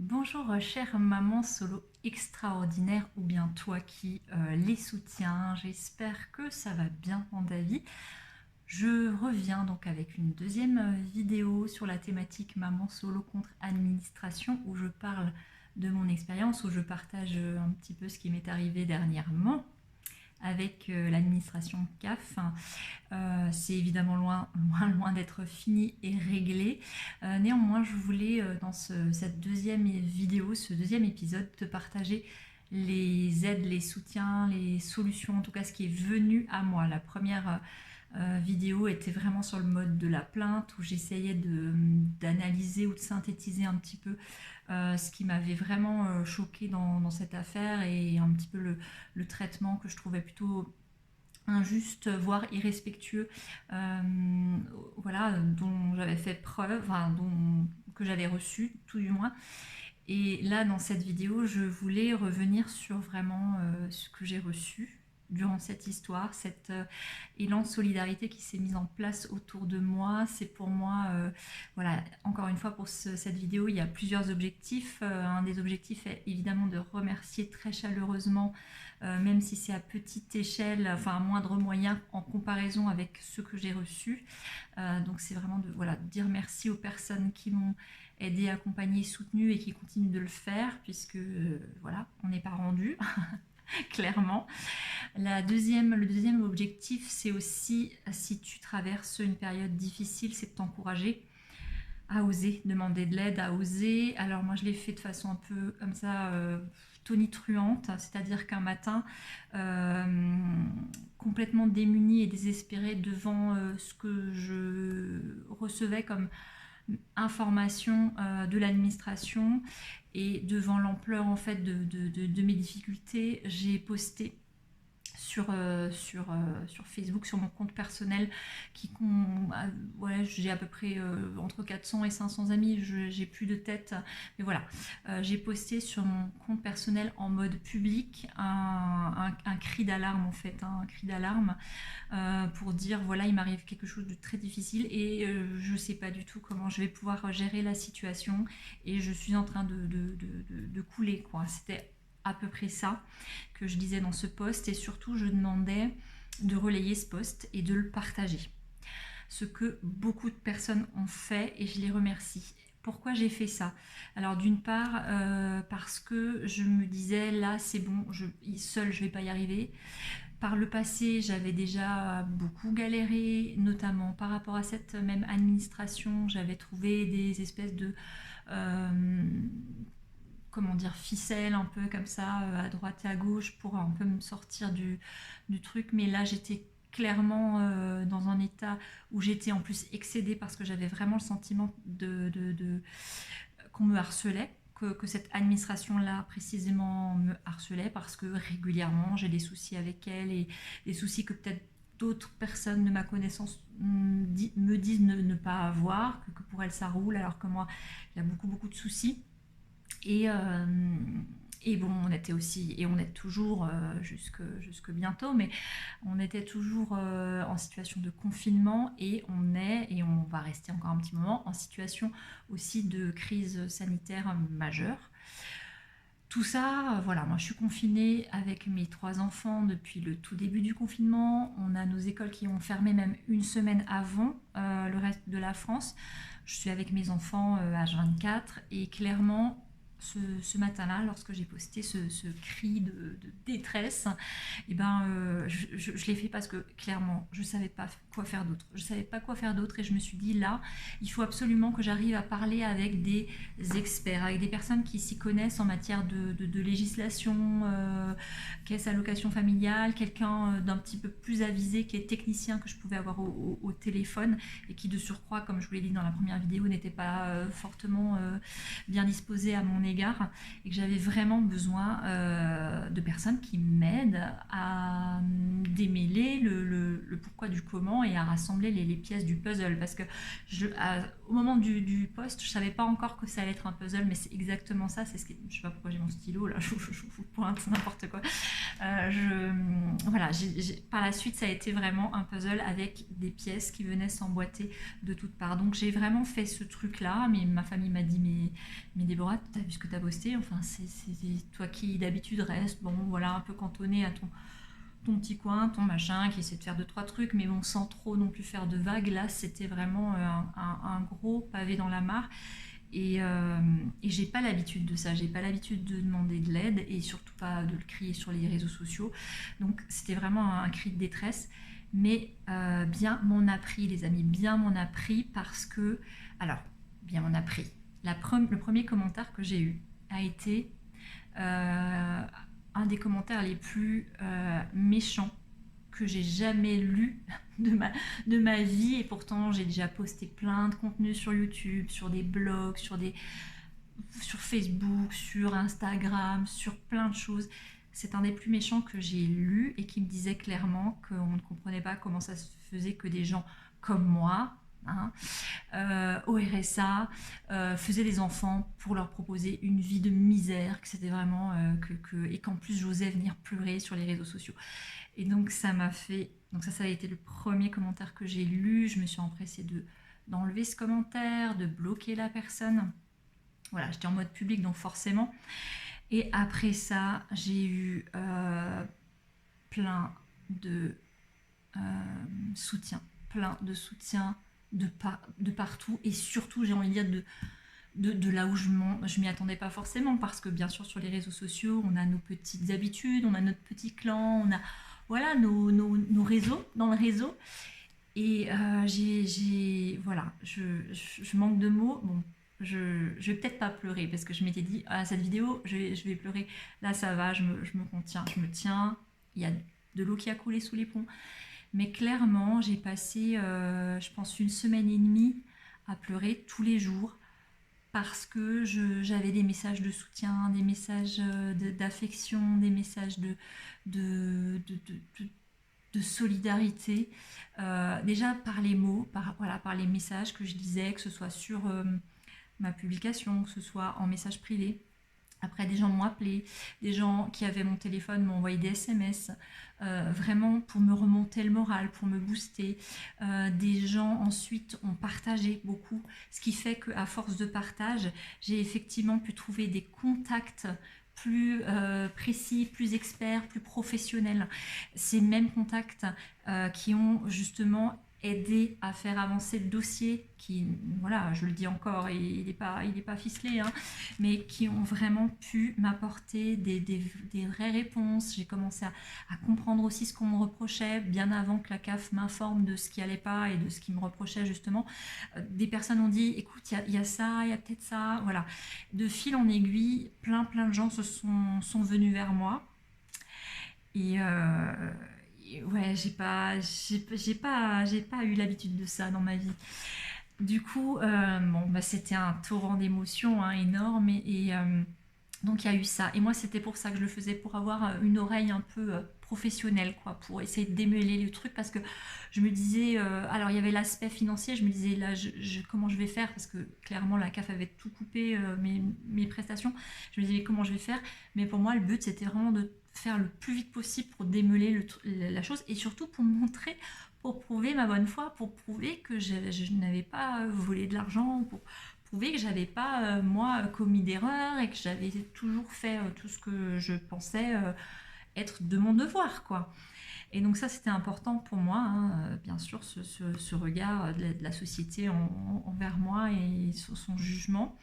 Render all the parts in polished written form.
Bonjour chère maman solo extraordinaire ou bien toi qui les soutiens, j'espère que ça va bien dans ta vie. Je reviens donc avec une deuxième vidéo sur la thématique maman solo contre administration où je parle de mon expérience, où je partage un petit peu ce qui m'est arrivé dernièrement avec l'administration CAF. C'est évidemment loin d'être fini et réglé. Néanmoins, je voulais dans cette deuxième vidéo, ce deuxième épisode, te partager les aides, les soutiens, les solutions, en tout cas ce qui est venu à moi. La première vidéo était vraiment sur le mode de la plainte où j'essayais d'analyser ou de synthétiser un petit peu ce qui m'avait vraiment choqué dans cette affaire et un petit peu le traitement que je trouvais plutôt injuste, voire irrespectueux, voilà, dont j'avais fait preuve, enfin, que j'avais reçu, tout du moins. Et là, dans cette vidéo, je voulais revenir sur vraiment ce que j'ai reçu durant cette histoire, cet élan de solidarité qui s'est mis en place autour de moi. C'est pour moi, voilà, encore une fois, pour cette vidéo, il y a plusieurs objectifs. Un des objectifs est évidemment de remercier très chaleureusement, même si c'est à petite échelle, enfin à moindre moyen en comparaison avec ce que j'ai reçu. Donc c'est vraiment de dire merci aux personnes qui m'ont aidé, accompagné, soutenu et qui continuent de le faire, puisque voilà, on n'est pas rendu. Clairement. Le deuxième objectif, c'est aussi, si tu traverses une période difficile, c'est de t'encourager à oser demander de l'aide, à oser. Alors moi, je l'ai fait de façon un peu comme ça, tonitruante, c'est-à-dire qu'un matin, complètement démunie et désespérée devant ce que je recevais comme information de l'administration et devant l'ampleur en fait de mes difficultés, j'ai posté sur Facebook, sur mon compte personnel, ouais, j'ai à peu près entre 400 et 500 amis, j'ai plus de tête, mais voilà, j'ai posté sur mon compte personnel en mode public un cri d'alarme en fait, un cri d'alarme pour dire voilà, il m'arrive quelque chose de très difficile et je sais pas du tout comment je vais pouvoir gérer la situation et je suis en train de couler quoi. C'était à peu près ça que je disais dans ce post et surtout je demandais de relayer ce post et de le partager. Ce que beaucoup de personnes ont fait et je les remercie. Pourquoi j'ai fait ça? Alors d'une part parce que je me disais là c'est bon, seule je vais pas y arriver. Par le passé, j'avais déjà beaucoup galéré, notamment par rapport à cette même administration. J'avais trouvé des espèces de comment dire, ficelle un peu comme ça à droite et à gauche pour un peu me sortir du truc, mais là j'étais clairement dans un état où j'étais en plus excédée parce que j'avais vraiment le sentiment qu'on me harcelait, que cette administration-là précisément me harcelait parce que régulièrement j'ai des soucis avec elle et des soucis que peut-être d'autres personnes de ma connaissance me disent ne pas avoir, que pour elles ça roule alors que moi il y a beaucoup de soucis. Et bon, on était aussi, et on est toujours jusque bientôt, mais on était toujours en situation de confinement et on va rester encore un petit moment en situation aussi de crise sanitaire majeure. Tout ça, voilà, moi je suis confinée avec mes 3 enfants depuis le tout début du confinement. On a nos écoles qui ont fermé même une semaine avant le reste de la France. Je suis avec mes enfants H24 et clairement, ce matin-là, lorsque j'ai posté ce cri de détresse, et ben, je l'ai fait parce que clairement, je ne savais pas quoi faire d'autre. Je ne savais pas quoi faire d'autre et je me suis dit là, il faut absolument que j'arrive à parler avec des experts, avec des personnes qui s'y connaissent en matière de législation, caisse allocation familiale, quelqu'un d'un petit peu plus avisé qui est technicien que je pouvais avoir au téléphone et qui de surcroît, comme je vous l'ai dit dans la première vidéo, n'était pas fortement bien disposé à mon égard et que j'avais vraiment besoin de personnes qui m'aident à démêler le pourquoi du comment et à rassembler les pièces du puzzle parce que au moment du post je savais pas encore que ça allait être un puzzle mais c'est exactement ça, c'est je sais pas pourquoi j'ai mon stylo là, je vous pointe n'importe quoi. Voilà, par la suite ça a été vraiment un puzzle avec des pièces qui venaient s'emboîter de toutes parts, donc j'ai vraiment fait ce truc là, mais ma famille m'a dit mais Déborah, t'as vu ce ce que tu as posté. Enfin, c'est toi qui d'habitude reste, bon, voilà, un peu cantonné à ton petit coin, ton machin, qui essaie de faire deux, trois trucs, mais bon, sans trop non plus faire de vagues. Là, c'était vraiment un gros pavé dans la mare. Et j'ai pas l'habitude de ça, j'ai pas l'habitude de demander de l'aide et surtout pas de le crier sur les réseaux sociaux. Donc c'était vraiment un cri de détresse. Mais bien m'en a pris, les amis, bien m'en a pris parce que. Alors, bien m'en a pris. Le premier commentaire que j'ai eu a été un des commentaires les plus méchants que j'ai jamais lu de ma vie, et pourtant j'ai déjà posté plein de contenus sur YouTube, sur des blogs, sur Facebook, sur Instagram, sur plein de choses. C'est un des plus méchants que j'ai lu et qui me disait clairement qu'on ne comprenait pas comment ça se faisait que des gens comme moi, hein, au RSA, faisaient des enfants pour leur proposer une vie de misère, que c'était vraiment et qu'en plus j'osais venir pleurer sur les réseaux sociaux. Et donc ça m'a fait, donc ça a été le premier commentaire que j'ai lu. Je me suis empressée d'enlever ce commentaire, de bloquer la personne. Voilà, j'étais en mode public, donc forcément. Et après ça, j'ai eu plein de soutien, de partout, et surtout, j'ai envie de dire, de là où je m'y attendais pas forcément, parce que bien sûr, sur les réseaux sociaux, on a nos petites habitudes, on a notre petit clan, on a voilà, nos réseaux, dans le réseau. Et voilà, je manque de mots. Bon, je vais peut-être pas pleurer parce que je m'étais dit, ah, cette vidéo, je vais pleurer. Là, ça va, je me contiens, je me tiens. Il y a de l'eau qui a coulé sous les ponts. Mais clairement, j'ai passé, je pense, une semaine et demie à pleurer tous les jours parce que j'avais des messages de soutien, des messages d'affection, des messages de, de, de, de solidarité, déjà par les mots, par les messages que je disais, que ce soit sur ma publication, que ce soit en message privé. Après, des gens m'ont appelé, des gens qui avaient mon téléphone m'ont envoyé des SMS, vraiment pour me remonter le moral, pour me booster. Des gens ensuite ont partagé beaucoup, ce qui fait qu'à force de partage, j'ai effectivement pu trouver des contacts plus précis, plus experts, plus professionnels. Ces mêmes contacts qui ont justement aider à faire avancer le dossier qui, voilà, je le dis encore, il n'est pas ficelé, hein, mais qui ont vraiment pu m'apporter des vraies réponses. J'ai commencé à comprendre aussi ce qu'on me reprochait bien avant que la CAF m'informe de ce qui allait pas et de ce qui me reprochait justement. Des personnes ont dit, écoute, il y a ça, il y a peut-être ça, voilà. De fil en aiguille, plein de gens sont venus vers moi. Et ouais, j'ai pas eu l'habitude de ça dans ma vie. Du coup, bon, bah, c'était un torrent d'émotions, hein, énorme, donc il y a eu ça. Et moi, c'était pour ça que je le faisais, pour avoir une oreille un peu professionnelle, quoi, pour essayer de démêler le truc, parce que je me disais, alors il y avait l'aspect financier, je me disais là, comment je vais faire, parce que clairement la CAF avait tout coupé, mes prestations. Je me disais comment je vais faire, mais pour moi le but c'était vraiment de faire le plus vite possible pour démêler la chose, et surtout pour montrer, pour prouver ma bonne foi, pour prouver que je n'avais pas volé de l'argent, pour prouver que j'avais pas moi commis d'erreur et que j'avais toujours fait tout ce que je pensais être de mon devoir, quoi. Et donc ça, c'était important pour moi, hein, bien sûr, ce regard de la société envers moi et son jugement.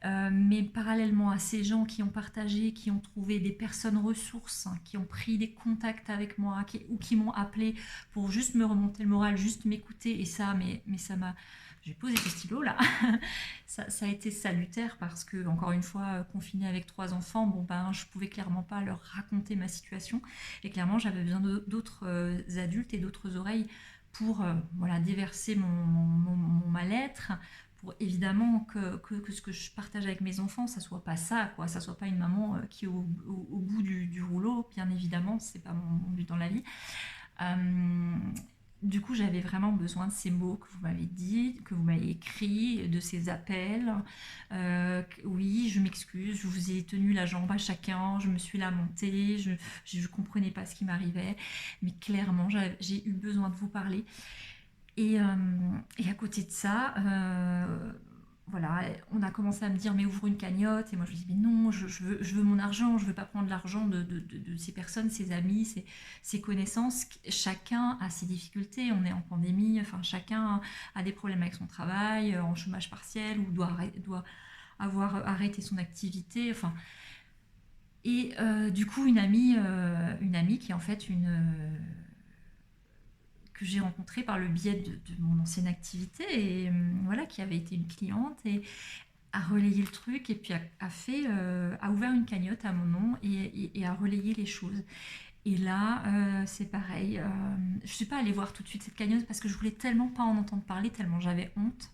Mais parallèlement à ces gens qui ont partagé, qui ont trouvé des personnes ressources, hein, qui ont pris des contacts avec moi, ou qui m'ont appelé pour juste me remonter le moral, juste m'écouter, et ça, mais ça m'a... J'ai posé le stylo là. Ça a été salutaire parce que, encore une fois, confinée avec 3 enfants, bon ben, je pouvais clairement pas leur raconter ma situation. Et clairement, j'avais besoin d'autres adultes et d'autres oreilles pour voilà, déverser mon mal-être, pour évidemment que ce que je partage avec mes enfants, ça soit pas ça, quoi. Ça soit pas une maman qui est au bout du rouleau, bien évidemment, c'est pas mon but dans la vie. Du coup, j'avais vraiment besoin de ces mots que vous m'avez dit, que vous m'avez écrit, de ces appels. Oui, je m'excuse, je vous ai tenu la jambe à chacun, je me suis lamentée, je comprenais pas ce qui m'arrivait, mais clairement, j'ai eu besoin de vous parler. Et à côté de ça, voilà, on a commencé à me dire mais ouvre une cagnotte et moi je lui dis mais non, je veux mon argent, je veux pas prendre l'argent de ces personnes, ces amis, ces connaissances. Chacun a ses difficultés, on est en pandémie, enfin chacun a des problèmes avec son travail, en chômage partiel ou doit avoir arrêté son activité, enfin. Et du coup une amie qui est en fait que j'ai rencontrée par le biais de mon ancienne activité et voilà, qui avait été une cliente et a relayé le truc et puis a ouvert une cagnotte à mon nom et a relayé les choses. Et là, c'est pareil. Je suis pas allée voir tout de suite cette cagnotte parce que je voulais tellement pas en entendre parler, tellement j'avais honte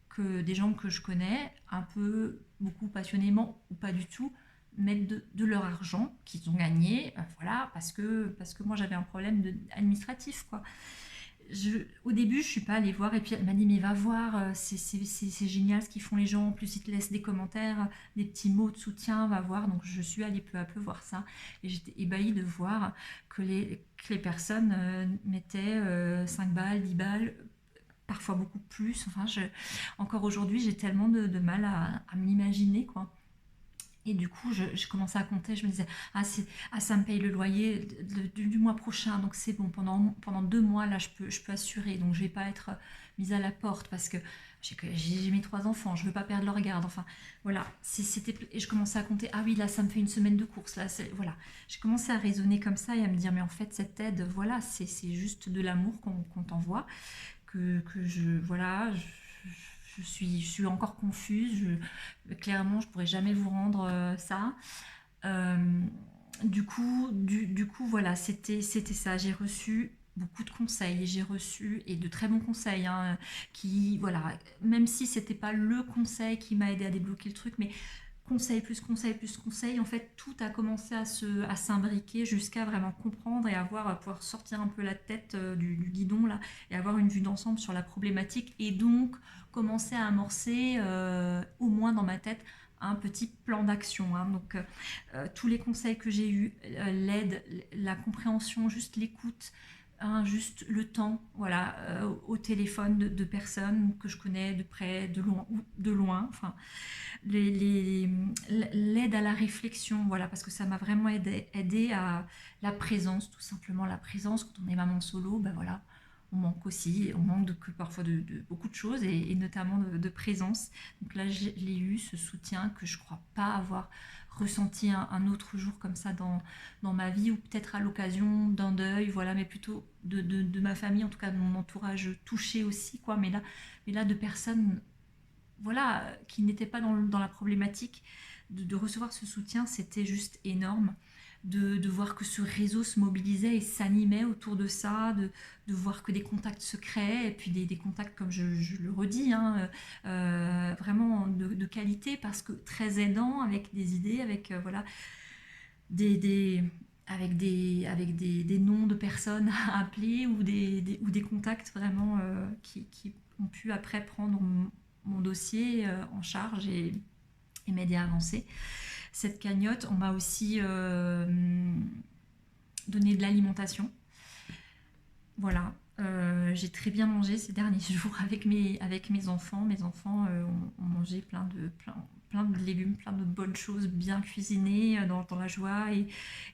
que des gens que je connais, un peu, beaucoup passionnément ou pas du tout, mettent de leur argent qu'ils ont gagné, voilà, parce que moi j'avais un problème administratif, quoi. Au début, je suis pas allée voir et puis elle m'a dit mais va voir, c'est génial ce qu'ils font les gens. En plus, ils te laissent des commentaires, des petits mots de soutien, va voir. Donc je suis allée peu à peu voir ça et j'étais ébahie de voir que les personnes mettaient 5 balles, 10 balles, parfois beaucoup plus. Enfin, encore aujourd'hui, j'ai tellement de mal à m'imaginer, quoi. Et du coup, je commençais à compter, je me disais, ça me paye le loyer du mois prochain, donc c'est bon, pendant 2 mois, là, je peux assurer, donc je vais pas être mise à la porte parce que j'ai mes 3 enfants, je veux pas perdre leur garde, enfin, voilà. Et je commençais à compter, ah oui, là, ça me fait une semaine de course, là, voilà. J'ai commencé à raisonner comme ça et à me dire, mais en fait, cette aide, voilà, c'est juste de l'amour qu'on t'envoie, voilà, je suis encore confuse. Clairement, je pourrais jamais vous rendre ça. Euh, du coup, voilà, c'était ça. J'ai reçu beaucoup de conseils, j'ai reçu et de très bons conseils, hein, qui, voilà, même si c'était pas le conseil qui m'a aidé à débloquer le truc, mais conseil plus conseil plus conseil, en fait, tout a commencé à s'imbriquer jusqu'à vraiment comprendre et à pouvoir sortir un peu la tête du guidon là et avoir une vue d'ensemble sur la problématique et donc commencer à amorcer au moins dans ma tête un petit plan d'action, hein. Donc tous les conseils que j'ai eus, l'aide, la compréhension, juste l'écoute, hein, juste le temps, voilà, au téléphone de personnes que je connais de près, de loin, enfin l'aide à la réflexion, voilà, parce que ça m'a vraiment aidé à la présence, tout simplement la présence. Quand on est maman solo, ben voilà, on manque aussi, on manque parfois de beaucoup de choses et notamment de présence. Donc là, j'ai eu ce soutien que je crois pas avoir ressenti un autre jour comme ça dans ma vie ou peut-être à l'occasion d'un deuil, voilà, mais plutôt de ma famille, en tout cas de mon entourage touché aussi, quoi. Mais là de personnes voilà, qui n'étaient pas dans la problématique, de recevoir ce soutien, c'était juste énorme. De voir que ce réseau se mobilisait et s'animait autour de ça, de voir que des contacts se créaient, et puis des contacts, comme je le redis, hein, vraiment de qualité, parce que très aidants, avec des idées, avec voilà, des, avec des noms de personnes à appeler ou des contacts vraiment qui ont pu après prendre mon dossier en charge et m'aider à avancer. Cette cagnotte, on m'a aussi donné de l'alimentation. Voilà. J'ai très bien mangé ces derniers jours avec mes enfants. Mes enfants ont mangé plein de légumes, plein de bonnes choses bien cuisinées dans la joie et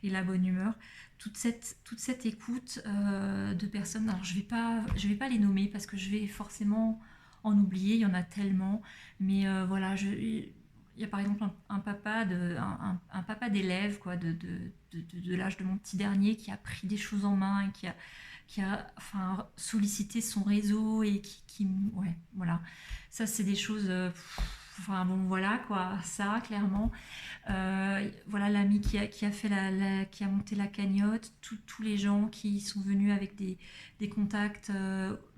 la bonne humeur. Toute cette écoute de personnes, alors je vais pas les nommer parce que je vais forcément en oublier, il y en a tellement, mais voilà, il y a par exemple un papa d'élève quoi, de l'âge de mon petit dernier qui a pris des choses en main et qui a enfin, sollicité son réseau et ouais, voilà. Ça, c'est des choses. Enfin bon, voilà quoi, ça, clairement. Voilà l'ami qui a fait qui a monté la cagnotte, tous les gens qui sont venus avec des contacts,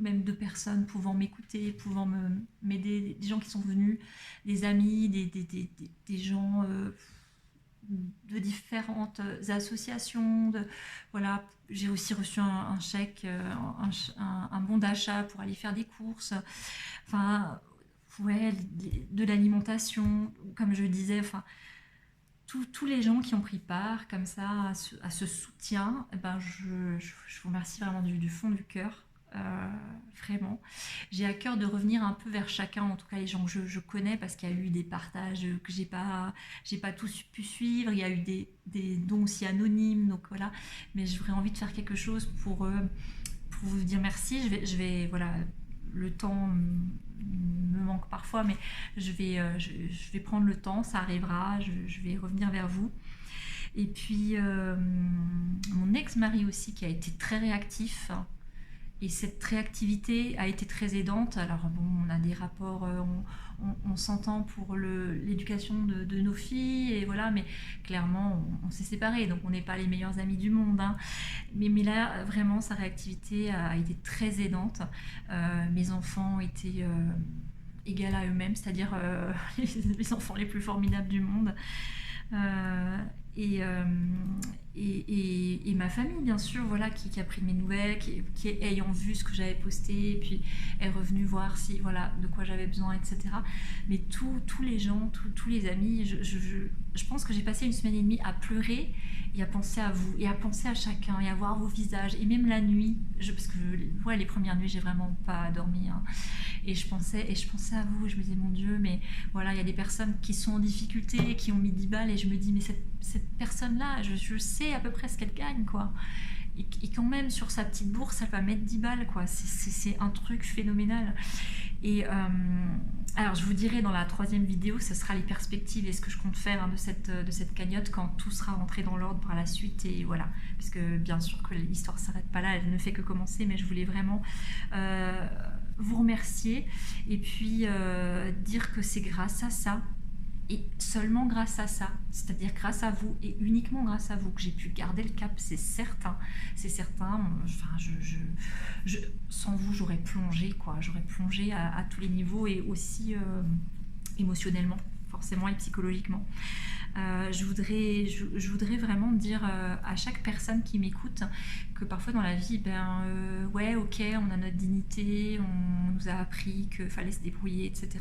même de personnes pouvant m'écouter, pouvant m'aider, des gens qui sont venus, des amis, des gens de différentes associations. Voilà, j'ai aussi reçu un chèque, un bon d'achat pour aller faire des courses. Enfin, ouais, de l'alimentation, comme je disais, enfin, tous les gens qui ont pris part comme ça à ce soutien, eh ben je vous remercie vraiment du fond du cœur. vraiment. J'ai à cœur de revenir un peu vers chacun, en tout cas les gens que je connais, parce qu'il y a eu des partages que j'ai pas tous pu suivre, il y a eu des dons aussi anonymes, donc voilà. Mais j'aurais envie de faire quelque chose pour vous dire merci. Voilà, le temps me manque parfois, mais je vais prendre le temps, ça arrivera, je vais revenir vers vous. Et puis, mon ex-mari aussi, qui a été très réactif. Et cette réactivité a été très aidante. Alors bon, on a des rapports, on s'entend pour l'éducation de nos filles, et voilà, mais clairement, on s'est séparés, donc on n'est pas les meilleurs amis du monde, hein. Mais là, vraiment, sa réactivité a été très aidante. Mes enfants étaient égales à eux-mêmes, c'est-à-dire les enfants les plus formidables du monde. Euh, et, euh, et ma famille, bien sûr, voilà, qui a pris mes nouvelles, qui ayant vu ce que j'avais posté, et puis est revenue voir si, voilà, de quoi j'avais besoin, etc. Mais tous les gens, tous les amis, je pense que j'ai passé une semaine et demie à pleurer et à penser à vous, et à penser à chacun, et à voir vos visages, et même la nuit, parce que ouais, les premières nuits, j'ai vraiment pas dormi, hein. Et je pensais à vous, et je me disais, mon Dieu, mais voilà, il y a des personnes qui sont en difficulté, qui ont mis 10 balles, et je me dis, mais cette personne-là, je sais à peu près ce qu'elle gagne, quoi. Et quand même, sur sa petite bourse, elle va mettre 10 balles, quoi. C'est un truc phénoménal. Et alors, je vous dirai dans la troisième vidéo, ce sera les perspectives et ce que je compte faire, hein, de cette cagnotte quand tout sera rentré dans l'ordre par la suite. Et voilà, parce que bien sûr que l'histoire ne s'arrête pas là, elle ne fait que commencer, mais je voulais vraiment vous remercier, et puis dire que c'est grâce à ça, et seulement grâce à ça, c'est-à-dire grâce à vous et uniquement grâce à vous, que j'ai pu garder le cap, c'est certain. C'est certain. Enfin, sans vous, j'aurais plongé, quoi. J'aurais plongé à tous les niveaux, et aussi émotionnellement, forcément, et psychologiquement. Je voudrais vraiment dire à chaque personne qui m'écoute que parfois dans la vie, ouais, ok, on a notre dignité, on nous a appris qu'il fallait se débrouiller, etc.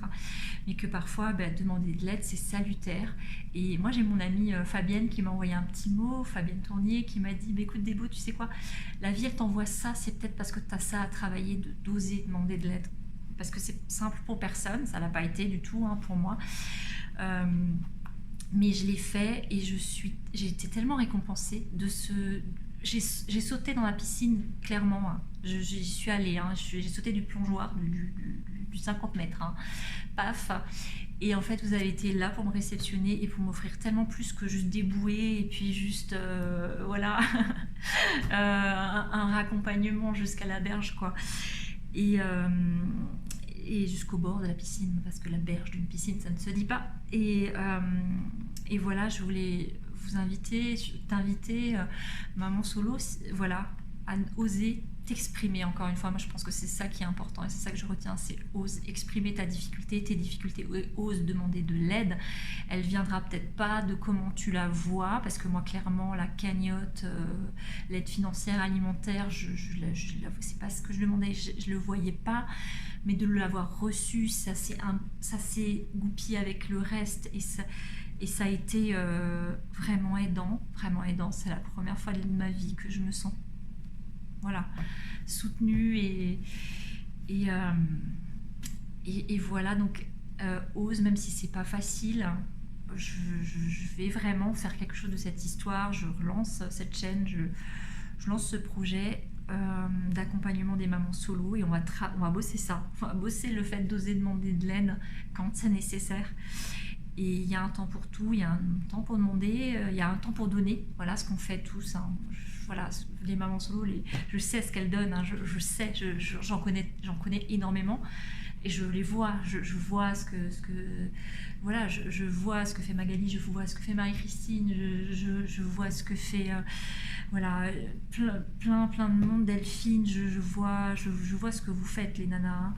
Mais que parfois, demander de l'aide, c'est salutaire. Et moi, j'ai mon amie Fabienne qui m'a envoyé un petit mot, Fabienne Tournier, qui m'a dit, écoute Débo, tu sais quoi, la vie, elle t'envoie ça, c'est peut-être parce que tu as ça à travailler, d'oser demander de l'aide. Parce que c'est simple pour personne, ça l'a pas été du tout, hein, pour moi. Mais je l'ai fait, et j'ai été tellement récompensée de ce. J'ai sauté dans la piscine, clairement, hein. J'y suis allée, hein. J'ai sauté du plongeoir, du 50 mètres, hein. Paf. Et en fait, vous avez été là pour me réceptionner et pour m'offrir tellement plus que juste des bouées, et puis juste, voilà, un raccompagnement jusqu'à la berge, quoi. Et, jusqu'au bord de la piscine, parce que la berge d'une piscine, ça ne se dit pas. Et voilà, je voulais t'inviter, maman solo, voilà, à oser t'exprimer. Encore une fois, moi je pense que c'est ça qui est important, et c'est ça que je retiens, c'est ose exprimer tes difficultés, ose demander de l'aide. Elle viendra peut-être pas de comment tu la vois, parce que moi clairement la cagnotte, l'aide financière alimentaire, c'est pas ce que je demandais, je le voyais pas, mais de l'avoir reçu, ça s'est goupillé avec le reste, et ça a été vraiment aidant, vraiment aidant. C'est la première fois de ma vie que je me sens, voilà, soutenue, et voilà. Donc ose, même si c'est pas facile. Je vais vraiment faire quelque chose de cette histoire. Je relance cette chaîne, je lance ce projet d'accompagnement des mamans solo, et on va bosser ça. On va bosser le fait d'oser demander de l'aide quand c'est nécessaire. Et il y a un temps pour tout, il y a un temps pour demander, il y a un temps pour donner. Voilà ce qu'on fait tous, hein. Voilà, les mamans solo, je sais ce qu'elles donnent, hein. Je sais, j'en connais énormément, et je les vois, je vois ce que voilà, je vois ce que fait Magali, je vois ce que fait Marie-Christine, je vois ce que fait voilà, plein de monde, Delphine, je vois ce que vous faites, les nanas, hein,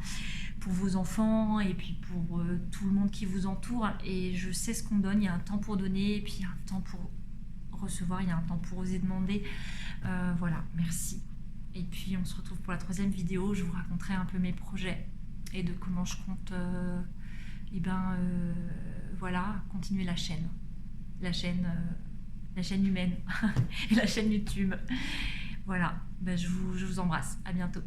pour vos enfants, et puis pour tout le monde qui vous entoure. Et je sais ce qu'on donne, il y a un temps pour donner, et puis il y a un temps pour recevoir, il y a un temps pour oser demander. Voilà, merci. Et puis on se retrouve pour la troisième vidéo, je vous raconterai un peu mes projets, et de comment je compte voilà, continuer la chaîne humaine et la chaîne YouTube. Voilà, je vous embrasse, à bientôt.